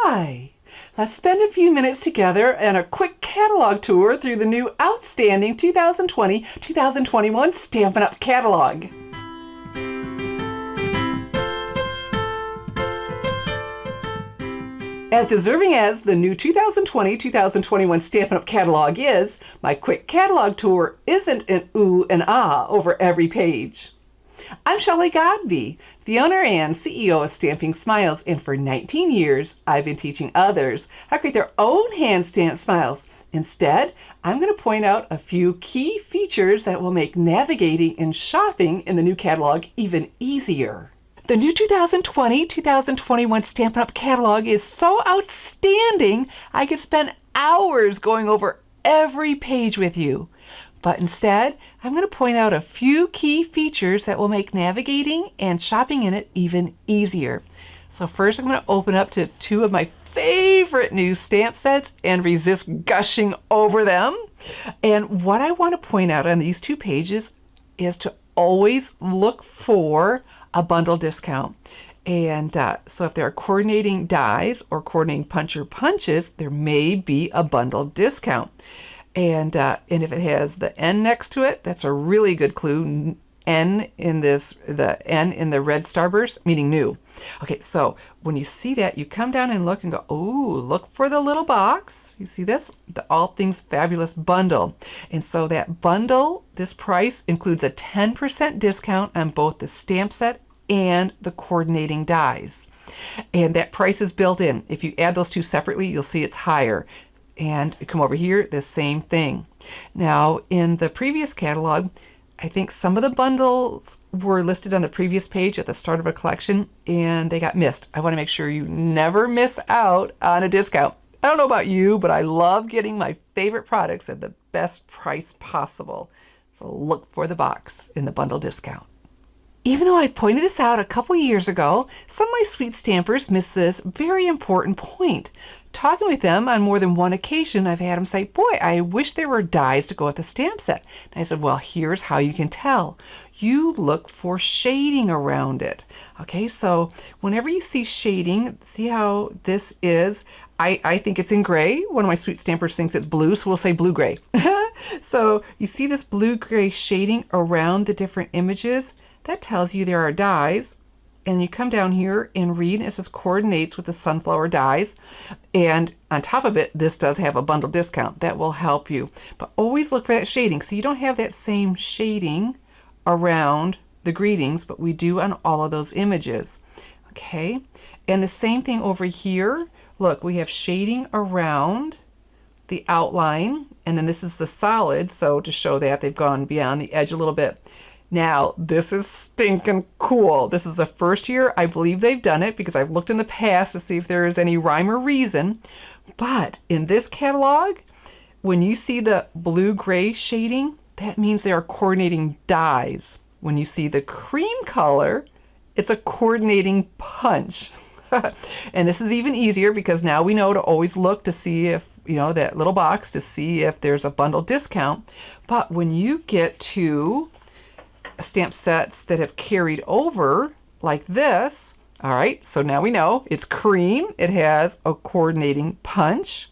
Hi! Let's spend a few minutes together on a quick catalog tour through the new outstanding 2020-2021 Stampin' Up! Catalog. As deserving as the new 2020-2021 Stampin' Up! Catalog is, my quick catalog tour isn't an ooh and ah over every page. I'm Shelley Godby, the owner and CEO of Stamping Smiles, and for 19 years, I've been teaching others how to create their own hand-stamped smiles. Instead, I'm going to point out a few key features that will make navigating and shopping in the new catalog even easier. The new 2020-2021 Stampin' Up! Catalog is so outstanding, I could spend hours going over every page with you. But instead, I'm going to point out a few key features that will make navigating and shopping in it even easier. So first, I'm going to open up to two of my favorite new stamp sets and resist gushing over them. And what I want to point out on these two pages is to always look for a bundle discount. And so if there are coordinating dies or coordinating puncher punches, there may be a bundle discount. And if it has the N next to it, that's a really good clue. N in this, the N in the red starburst, meaning new. Okay, so when you see that, you come down and look and go, oh, look for the little box. You see this? The All Things Fabulous bundle. And so that bundle, this price includes a 10% discount on both the stamp set and the coordinating dies. And that price is built in. If you add those two separately, you'll see it's higher. And come over here, the same thing. Now, in the previous catalog, I think some of the bundles were listed on the previous page at the start of a collection, and they got missed. I want to make sure you never miss out on a discount. I don't know about you, but I love getting my favorite products at the best price possible. So look for the box in the bundle discount. Even though I pointed this out a couple years ago, some of my sweet stampers miss this very important point. Talking with them on more than one occasion, I've had them say, boy, I wish there were dies to go with the stamp set. And I said, well, here's how you can tell. You look for shading around it. Okay, so whenever you see shading, see how this is? I think it's in gray. One of my sweet stampers thinks it's blue, so we'll say blue-gray. So you see this blue-gray shading around the different images? That tells you there are dies. And you come down here and read, it says coordinates with the sunflower dies. And on top of it, this does have a bundle discount. That will help you. But always look for that shading. So you don't have that same shading around the greetings, but we do on all of those images. Okay, and the same thing over here. Look, we have shading around the outline, and then this is the solid, so to show that they've gone beyond the edge a little bit. Now, this is stinking cool. This is the first year I believe they've done it, because I've looked in the past to see if there is any rhyme or reason. But in this catalog, when you see the blue-gray shading, that means they are coordinating dies. When you see the cream color, it's a coordinating punch. And this is even easier because now we know to always look to see if, you know, that little box to see if there's a bundle discount. But when you get to stamp sets that have carried over like this, all right, so now we know it's cream, it has a coordinating punch,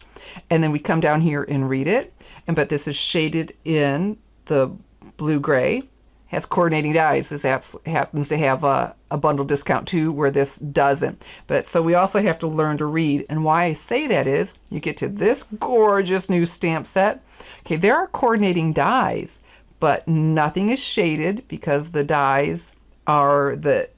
and then we come down here and read it, but this is shaded in the blue-gray, has coordinating dies. This happens to have a bundle discount too, where this doesn't. But so we also have to learn to read, and why I say that is, you get to this gorgeous new stamp set. Okay, there are coordinating dies, but nothing is shaded because the dies are the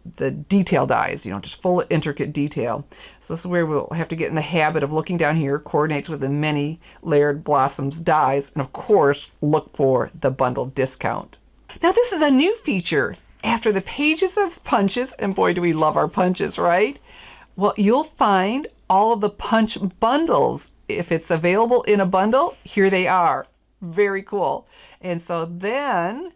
detail dies, you know, just full of intricate detail. So this is where we'll have to get in the habit of looking down here, coordinates with the many layered blossoms dies, and of course, look for the bundle discount. Now this is a new feature. After the pages of punches, and boy do we love our punches, right? Well, you'll find all of the punch bundles. If it's available in a bundle, here they are. Very cool. And so then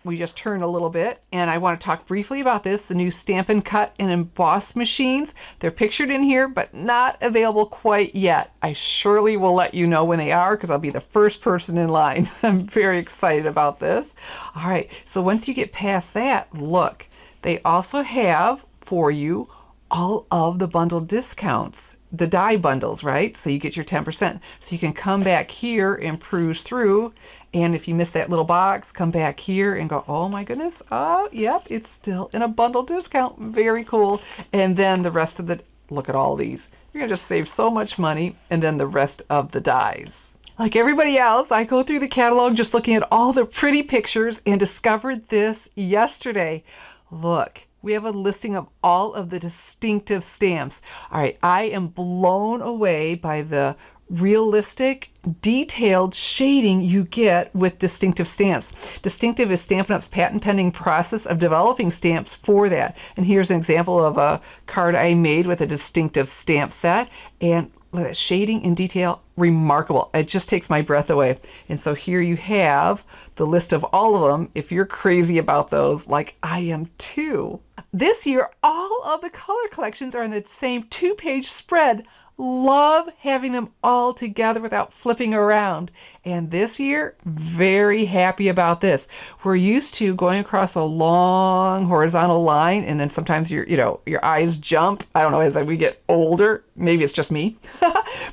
we just turn a little bit, and I want to talk briefly about this, the new Stampin' Cut and Emboss machines. They're pictured in here, but not available quite yet. I surely will let you know when they are, because I'll be the first person in line. I'm very excited about this. All right, so once you get past that, look, they also have for you all of the bundle discounts. the die bundles, right? So you get your 10%. So you can come back here and peruse through. And if you miss that little box, come back here and go, oh my goodness. Oh, yep, it's still in a bundle discount. Very cool. And then the rest of the, look at all these. You're gonna just save so much money. And then the rest of the dies. Like everybody else, I go through the catalog just looking at all the pretty pictures and discovered this yesterday. Look. We have a listing of all of the distinctive stamps. All right, I am blown away by the realistic, detailed shading you get with distinctive stamps. Distinctive is Stampin' Up's patent pending process of developing stamps for that. And here's an example of a card I made with a distinctive stamp set. And look at that shading and detail, remarkable. It just takes my breath away. And so here you have the list of all of them if you're crazy about those, like I am too. This year, all of the color collections are in the same 2-page spread. Love having them all together without flipping around. And this year, very happy about this. We're used to going across a long horizontal line, and then sometimes your eyes jump. I don't know, as we get older, maybe it's just me.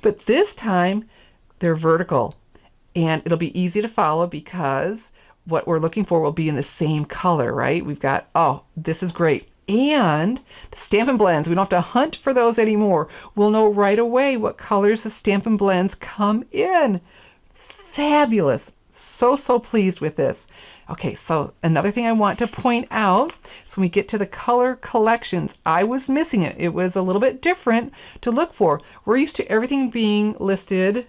But this time, they're vertical. And it'll be easy to follow because what we're looking for will be in the same color, right? We've got, oh, this is great. And the Stampin' Blends, we don't have to hunt for those anymore. We'll know right away what colors the Stampin' Blends come in. Fabulous. So pleased with this. Okay, so another thing I want to point out is when we get to the color collections, I was missing it. It was a little bit different to look for. We're used to everything being listed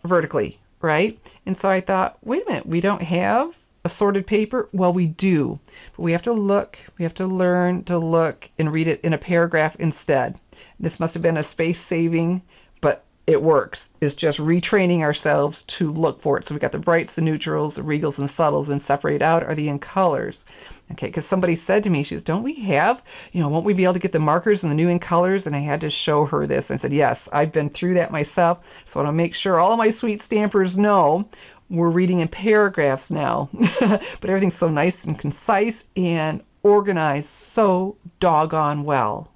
vertically, right? And so I thought, wait a minute, we don't have assorted paper? Well, we do, but we have to look, we have to learn to look and read it in a paragraph instead. This must have been a space saving, but it works. It's just retraining ourselves to look for it. So we got the brights, the neutrals, the regals, and subtles, and separate out are the in colors. Okay, because somebody said to me, she says, don't we have, won't we be able to get the markers and the new in colors? And I had to show her this. I said, yes, I've been through that myself. So I want to make sure all of my sweet stampers know we're reading in paragraphs now. But everything's so nice and concise and organized so doggone well.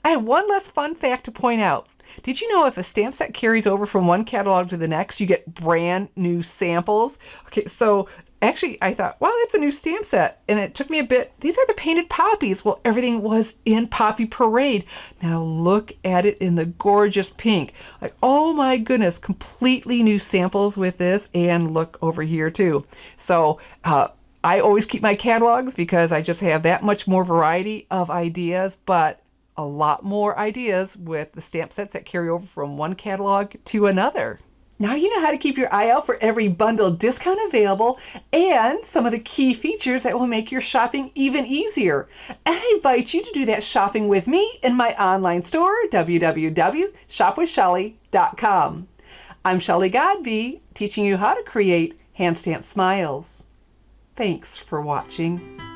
I have one less fun fact to point out. Did you know if a stamp set carries over from one catalog to the next, you get brand new samples? Okay, so actually I thought, wow, that's a new stamp set. And it took me a bit. These are the painted poppies. Well, everything was in Poppy Parade. Now look at it in the gorgeous pink. Like, oh my goodness, completely new samples with this. And look over here too. So I always keep my catalogs because I just have that much more variety of ideas, but a lot more ideas with the stamp sets that carry over from one catalog to another. Now you know how to keep your eye out for every bundle discount available and some of the key features that will make your shopping even easier. And I invite you to do that shopping with me in my online store, www.shopwithshelly.com. I'm Shelly Godby, teaching you how to create hand stamped smiles. Thanks for watching.